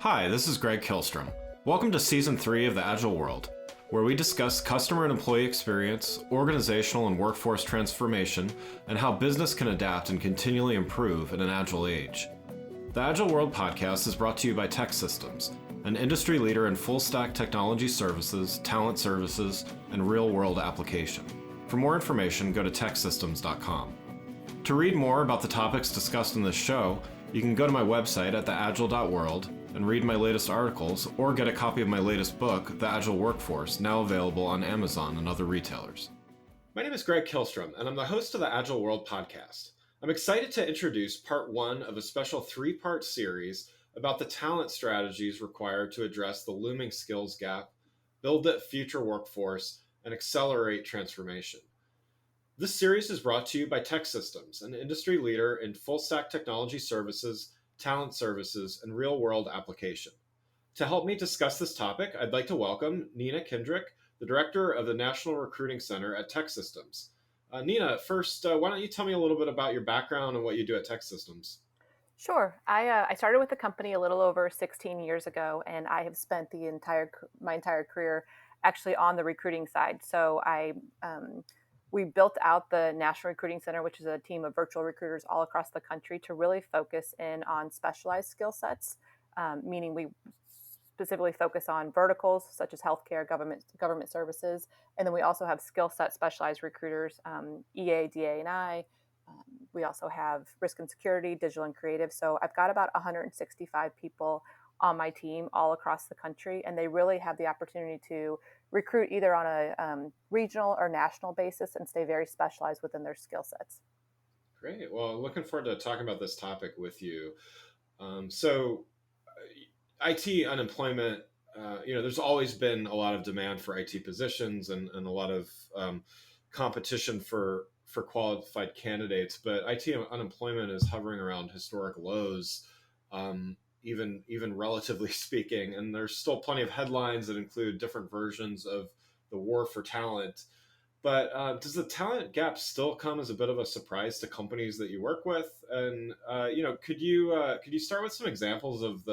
Hi, this is Greg Kilstrom. Welcome to Season 3 of the Agile World, where we discuss customer and employee experience, organizational and workforce transformation, and how business can adapt and continually improve in an agile age. The Agile World podcast is brought to you by TEKsystems, an industry leader in full-stack technology services, talent services, and real-world application. For more information, go to teksystems.com. To read more about the topics discussed in this show, you can go to my website at theagile.world and read my latest articles, or get a copy of my latest book, The Agile Workforce, now available on Amazon and other retailers. My name is Greg Kilstrom, and I'm the host of the Agile World podcast. I'm excited to introduce part one of a special three-part series about the talent strategies required to address the looming skills gap, build the future workforce, and accelerate transformation. This series is brought to you by TEKsystems, an industry leader in full-stack technology services, talent services, and real-world application. To help me discuss this topic, I'd like to welcome Nina Kindrick, the Director of the National Recruiting Center at TEKsystems. Nina, first, why don't you tell me a little bit about your background and what you do at TEKsystems? Sure. I started with the company a little over 16 years ago, and I have spent my entire career actually on the recruiting side. So we built out the National Recruiting Center, which is a team of virtual recruiters all across the country to really focus in on specialized skill sets, meaning we specifically focus on verticals such as healthcare, government services, and then we also have skill set specialized recruiters, EA, DA, and I. We also have risk and security, digital and creative. So I've got about 165 people on my team all across the country, and they really have the opportunity to recruit either on a regional or national basis and stay very specialized within their skill sets. Great. Well, looking forward to talking about this topic with you. So IT unemployment, there's always been a lot of demand for IT positions and a lot of competition for qualified candidates, but IT unemployment is hovering around historic lows, even relatively speaking. And there's still plenty of headlines that include different versions of the war for talent. But does the talent gap still come as a bit of a surprise to companies that you work with? And could you start with some examples of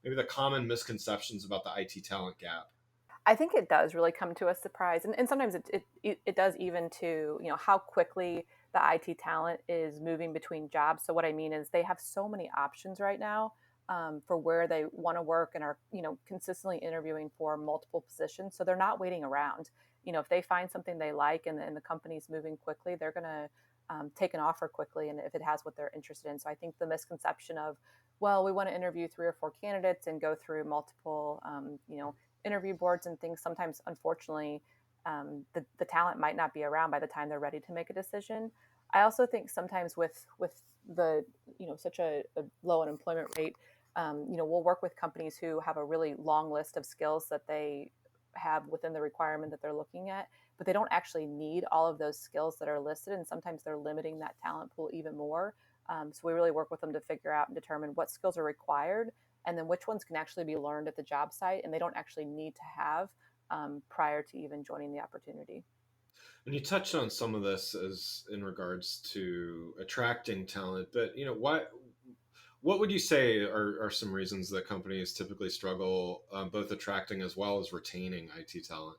maybe the common misconceptions about the IT talent gap? I think it does really come to a surprise, and sometimes it does even to how quickly the IT talent is moving between jobs. So what I mean is they have so many options right now for where they want to work and are consistently interviewing for multiple positions. So they're not waiting around. If they find something they like and the company's moving quickly, they're going to take an offer quickly, and if it has what they're interested in. So I think the misconception of, well, we want to interview 3 or 4 candidates and go through multiple interview boards and things, sometimes unfortunately the talent might not be around by the time they're ready to make a decision. I also think sometimes with the such a low unemployment rate, we'll work with companies who have a really long list of skills that they have within the requirement that they're looking at, but they don't actually need all of those skills that are listed, and sometimes they're limiting that talent pool even more. So we really work with them to figure out and determine what skills are required, and then which ones can actually be learned at the job site and they don't actually need to have prior to even joining the opportunity. And you touched on some of this as in regards to attracting talent, but what would you say are some reasons that companies typically struggle both attracting as well as retaining IT talent?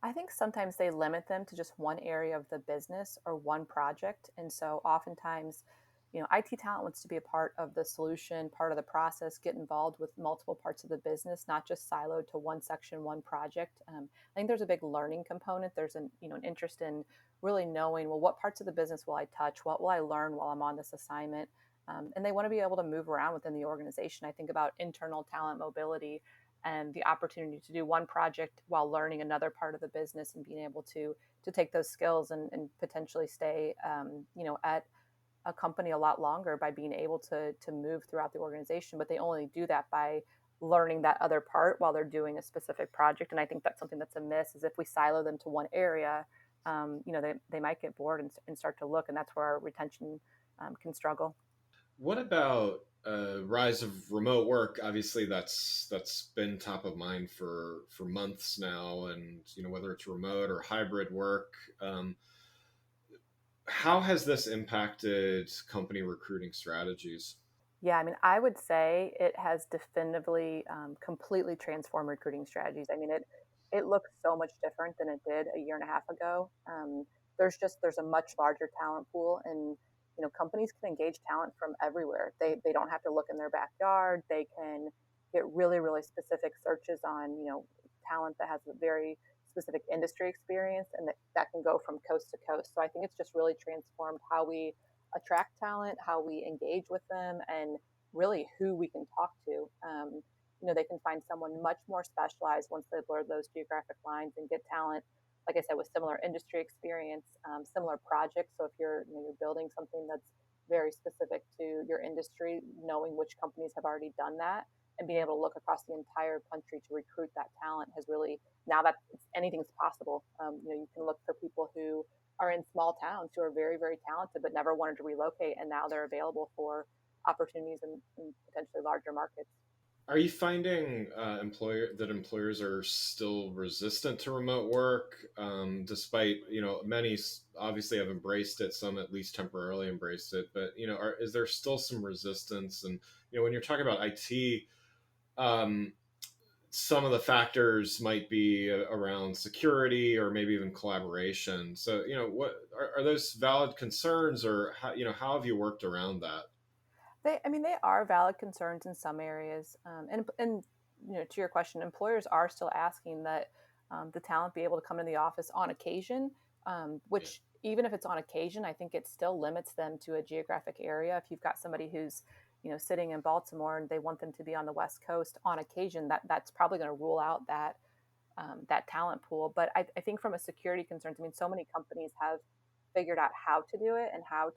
I think sometimes they limit them to just one area of the business or one project. And so oftentimes, IT talent wants to be a part of the solution, part of the process, get involved with multiple parts of the business, not just siloed to one section, one project. I think there's a big learning component. There's an interest in really knowing, well, what parts of the business will I touch? What will I learn while I'm on this assignment? And they want to be able to move around within the organization. I think about internal talent mobility and the opportunity to do one project while learning another part of the business and being able to take those skills and potentially stay, at a company a lot longer by being able to move throughout the organization. But they only do that by learning that other part while they're doing a specific project. And I think that's something that's a miss, is if we silo them to one area, they might get bored and start to look, and that's where our retention can struggle. What about rise of remote work? Obviously, that's been top of mind for months now, and whether it's remote or hybrid work, how has this impacted company recruiting strategies? Yeah, I mean, I would say it has definitively completely transformed recruiting strategies. I mean, it looks so much different than it did a year and a half ago. There's a much larger talent pool, and companies can engage talent from everywhere. They don't have to look in their backyard. They can get really specific searches on talent that has a very specific industry experience, and that can go from coast to coast. So I think it's just really transformed how we attract talent, how we engage with them, and really who we can talk to. They can find someone much more specialized once they blur those geographic lines and get talent, like I said, with similar industry experience, similar projects. So if you're building something that's very specific to your industry, knowing which companies have already done that and being able to look across the entire country to recruit that talent has really, now that anything's possible. You can look for people who are in small towns who are very talented but never wanted to relocate, and now they're available for opportunities in potentially larger markets. Are you finding employers are still resistant to remote work, despite many obviously have embraced it, some at least temporarily embraced it, but is there still some resistance? And when you're talking about IT, um, some of the factors might be around security or maybe even collaboration. So what are those valid concerns, or how have you worked around that? I mean, they are valid concerns in some areas, and to your question, employers are still asking that the talent be able to come to the office on occasion, Yeah. which even if it's on occasion, I think it still limits them to a geographic area. If you've got somebody who's sitting in Baltimore and they want them to be on the West Coast on occasion, that's probably going to rule out that talent pool. But I think from a security concerns, I mean, so many companies have figured out how to do it and how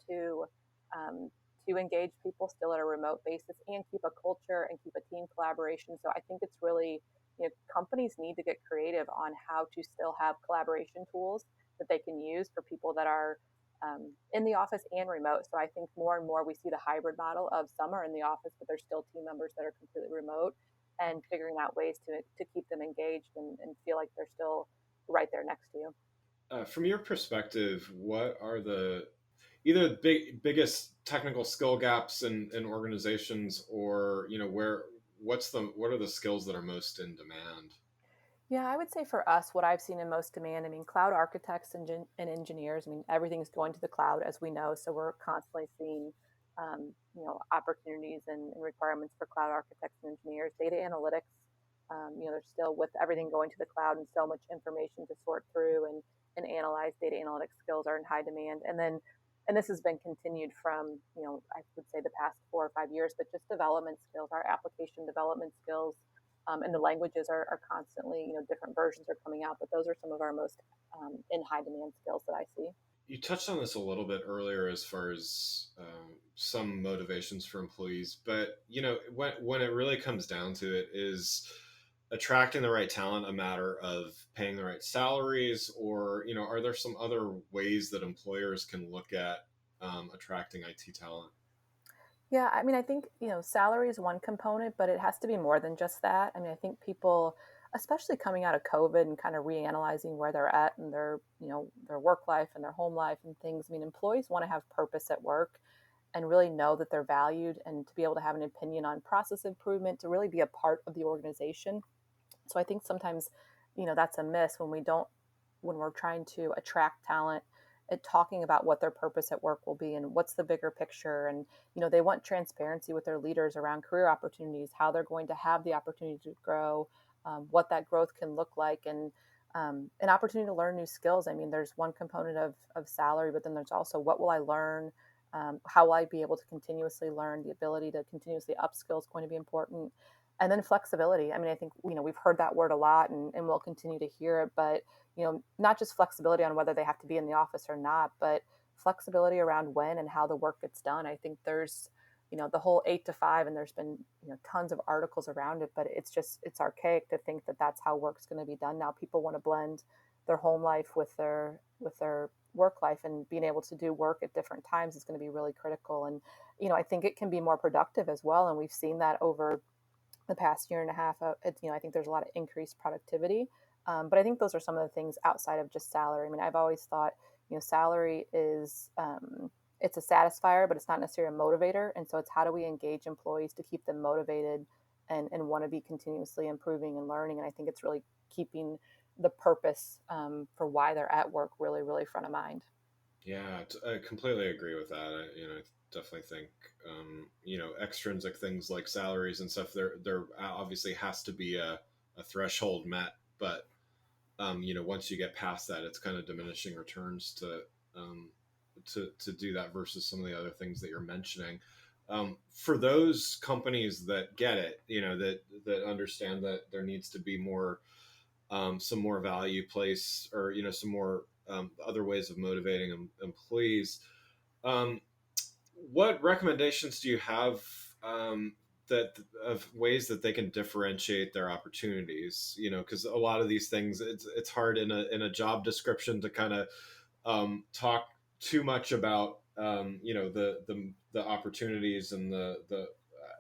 um, to engage people still at a remote basis and keep a culture and keep a team collaboration. So I think it's really, companies need to get creative on how to still have collaboration tools that they can use for people that are in the office and remote. So I think more and more we see the hybrid model of some are in the office, but there's still team members that are completely remote, and figuring out ways to keep them engaged and feel like they're still right there next to you. From your perspective, what are the either the biggest technical skill gaps in organizations, or what are the skills that are most in demand? Yeah, I would say for us, what I've seen in most demand, I mean, cloud architects and engineers, I mean, everything's going to the cloud, as we know. So we're constantly seeing, opportunities and requirements for cloud architects and engineers. Data analytics, there's still, with everything going to the cloud and so much information to sort through and analyze, data analytics skills are in high demand. And this has been continued from, I would say the past 4 or 5 years, but just development skills, our application development skills, and the languages are constantly, different versions are coming out, but those are some of our most in high demand skills that I see. You touched on this a little bit earlier as far as some motivations for employees, but when it really comes down to it, is attracting the right talent a matter of paying the right salaries, or are there some other ways that employers can look at attracting IT talent? Yeah, I mean, I think, salary is one component, but it has to be more than just that. I mean, I think people, especially coming out of COVID and kind of reanalyzing where they're at and their work life and their home life and things. I mean, employees want to have purpose at work and really know that they're valued, and to be able to have an opinion on process improvement, to really be a part of the organization. So I think sometimes, that's a miss when we don't, when we're trying to attract talent, at talking about what their purpose at work will be and what's the bigger picture. And, they want transparency with their leaders around career opportunities, how they're going to have the opportunity to grow, what that growth can look like, and an opportunity to learn new skills. I mean, there's one component of salary, but then there's also what will I learn? How will I be able to continuously learn? The ability to continuously upskill is going to be important. And then flexibility. I mean, I think, we've heard that word a lot, and we'll continue to hear it, but, not just flexibility on whether they have to be in the office or not, but flexibility around when and how the work gets done. I think there's, the whole 8 to 5, and there's been, tons of articles around it, but it's archaic to think that that's how work's going to be done now. People want to blend their home life with their work life, and being able to do work at different times is going to be really critical. And, I think it can be more productive as well. And we've seen that over the past year and a half. I think there's a lot of increased productivity. But I think those are some of the things outside of just salary. I mean, I've always thought, salary it's a satisfier, but it's not necessarily a motivator. And so it's how do we engage employees to keep them motivated and want to be continuously improving and learning. And I think it's really keeping the purpose for why they're at work really, really front of mind. Yeah, I completely agree with that. I definitely think, extrinsic things like salaries and stuff. There obviously has to be a threshold met, but once you get past that, it's kind of diminishing returns um, to do that versus some of the other things that you're mentioning. For those companies that get it, that understand that there needs to be more, some more value place, or some more other ways of motivating employees. Um, what recommendations do you have, that of ways that they can differentiate their opportunities? Because a lot of these things, it's hard in a job description to kind of talk too much about, the opportunities and the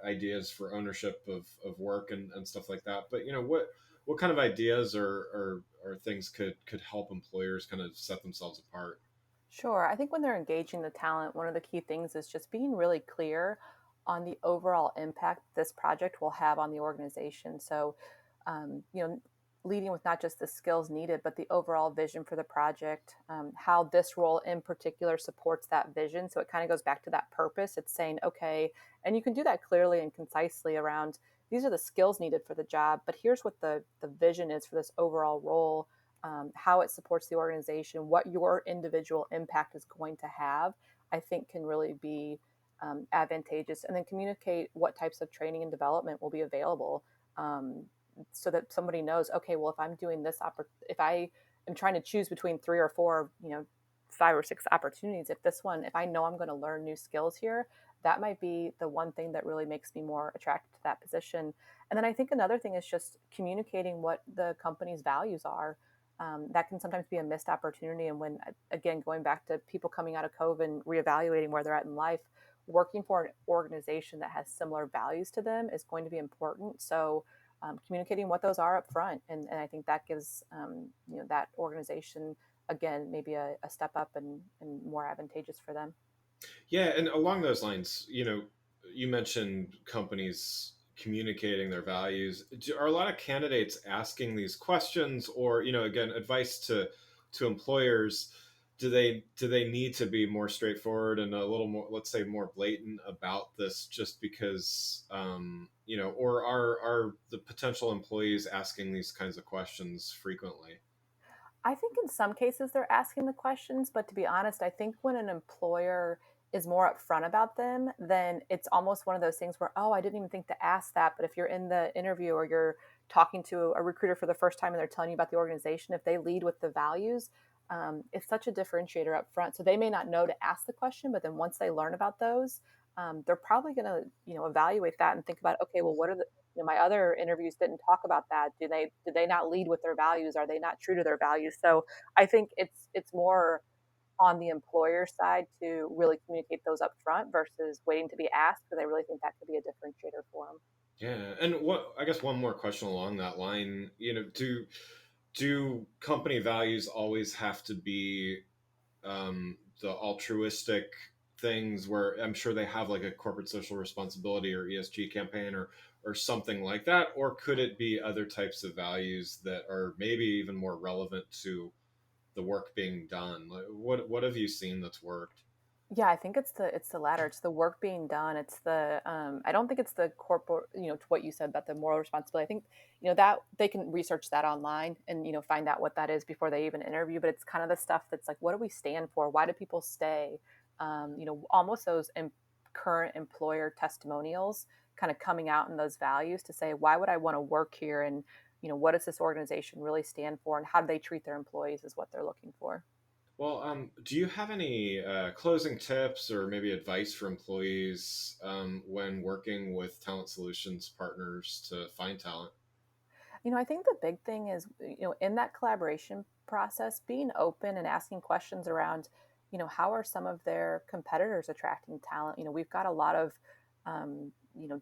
ideas for ownership of work and stuff like that. But what kind of ideas or things could help employers kind of set themselves apart? Sure. I think when they're engaging the talent, one of the key things is just being really clear on the overall impact this project will have on the organization. So, you know, leading with not just the skills needed, but the overall vision for the project, how this role in particular supports that vision. So it kind of goes back to that purpose. It's saying, okay, and you can do that clearly and concisely around these are the skills needed for the job, but here's what the vision is for this overall role, how it supports the organization, what your individual impact is going to have, I think can really be advantageous. And then communicate what types of training and development will be available, so that somebody knows, okay, well, if I'm doing this, if I am trying to choose between three or four, 5 or 6 opportunities, if I know I'm going to learn new skills here, that might be the one thing that really makes me more attracted to that position. And then I think another thing is just communicating what the company's values are. That can sometimes be a missed opportunity. And when, again, going back to people coming out of COVID and reevaluating where they're at in life, working for an organization that has similar values to them is going to be important. So, communicating what those are up front. And I think that gives, that organization, again, maybe a step up and more advantageous for them. Yeah, and along those lines, you mentioned companies communicating their values. Are a lot of candidates asking these questions, or again, advice to employers? Do they need to be more straightforward and a little more, let's say, more blatant about this, just because, or are the potential employees asking these kinds of questions frequently? I think in some cases they're asking the questions, but to be honest, I think when an employer is more upfront about them, then it's almost one of those things where, oh, I didn't even think to ask that. But if you're in the interview or you're talking to a recruiter for the first time and they're telling you about the organization, if they lead with the values, it's such a differentiator up front. So they may not know to ask the question, but then once they learn about those, they're probably going to, evaluate that and think about, okay, well, what are the, my other interviews didn't talk about that. Do they not lead with their values? Are they not true to their values? So I think it's more on the employer side to really communicate those up front versus waiting to be asked, because I really think that could be a differentiator for them. Yeah, and what I guess one more question along that line, do company values always have to be, the altruistic things, where I'm sure they have like a corporate social responsibility or ESG campaign or something like that, or could it be other types of values that are maybe even more relevant to the work being done? Like, what have you seen that's worked? Yeah, I think it's the latter. It's the work being done. It's the I don't think it's the corporate, to what you said about the moral responsibility. I think, that they can research that online and, find out what that is before they even interview. But it's kind of the stuff that's like, what do we stand for? Why do people stay? Almost those current employer testimonials kind of coming out in those values to say, why would I want to work here? And, what does this organization really stand for? And how do they treat their employees is what they're looking for. Well, do you have any closing tips or maybe advice for employees, when working with talent solutions partners to find talent? I think the big thing is, in that collaboration process, being open and asking questions around, how are some of their competitors attracting talent? We've got a lot of,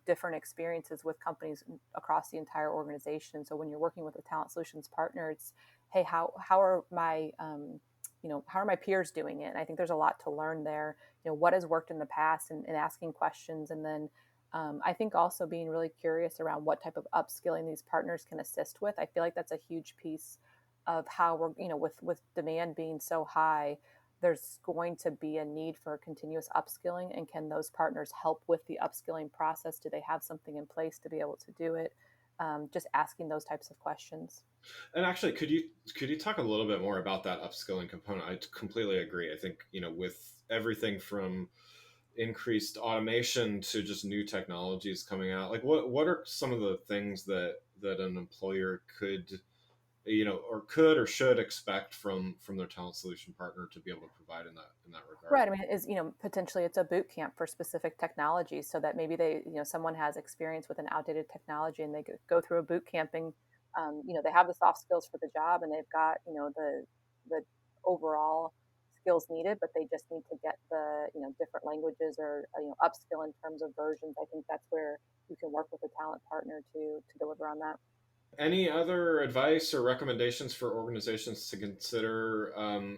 different experiences with companies across the entire organization. So when you're working with a talent solutions partner, it's, hey, how are my how are my peers doing it? And I think there's a lot to learn there. What has worked in the past, and asking questions. And then I think also being really curious around what type of upskilling these partners can assist with. I feel like that's a huge piece of how we're, with demand being so high, there's going to be a need for continuous upskilling. And can those partners help with the upskilling process? Do they have something in place to be able to do it? Just asking those types of questions. And actually, could you talk a little bit more about that upskilling component? I completely agree. I think, with everything from increased automation to just new technologies coming out, like what are some of the things that an employer could, or could or should expect from their talent solution partner to be able to provide in that regard? Right. I mean, potentially it's a boot camp for specific technologies, so that maybe someone has experience with an outdated technology, and they go through a boot camping. They have the soft skills for the job, and they've got, the overall skills needed, but they just need to get the, different languages, or, upskill in terms of versions. I think that's where you can work with a talent partner to deliver on that. Any other advice or recommendations for organizations to consider,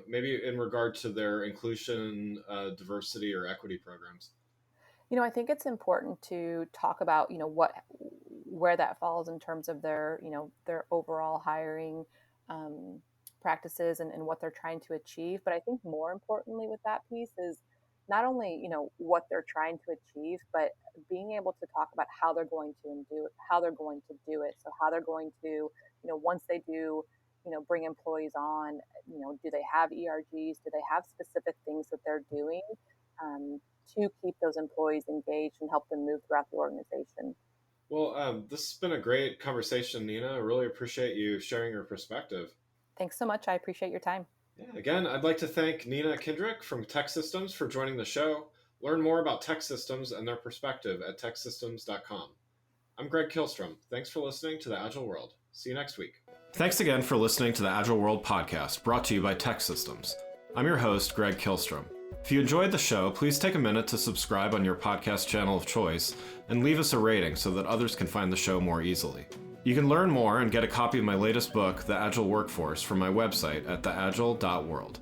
maybe in regard to their inclusion, diversity, or equity programs? I think it's important to talk about, where that falls in terms of their, their overall hiring um, practices, and what they're trying to achieve. But I think more importantly with that piece is not only, what they're trying to achieve, but being able to talk about how they're going to do it, how they're going to do it. So how they're going to, once they do, bring employees on, do they have ERGs? Do they have specific things that they're doing? Um, to keep those employees engaged and help them move throughout the organization. Well, this has been a great conversation, Nina. I really appreciate you sharing your perspective. Thanks so much. I appreciate your time. Yeah, again, I'd like to thank Nina Kindrick from TEKsystems for joining the show. Learn more about TEKsystems and their perspective at teksystems.com. I'm Greg Kilstrom. Thanks for listening to The Agile World. See you next week. Thanks again for listening to the Agile World podcast, brought to you by TEKsystems. I'm your host, Greg Kilstrom. If you enjoyed the show, please take a minute to subscribe on your podcast channel of choice and leave us a rating so that others can find the show more easily. You can learn more and get a copy of my latest book, The Agile Workforce, from my website at theagile.world.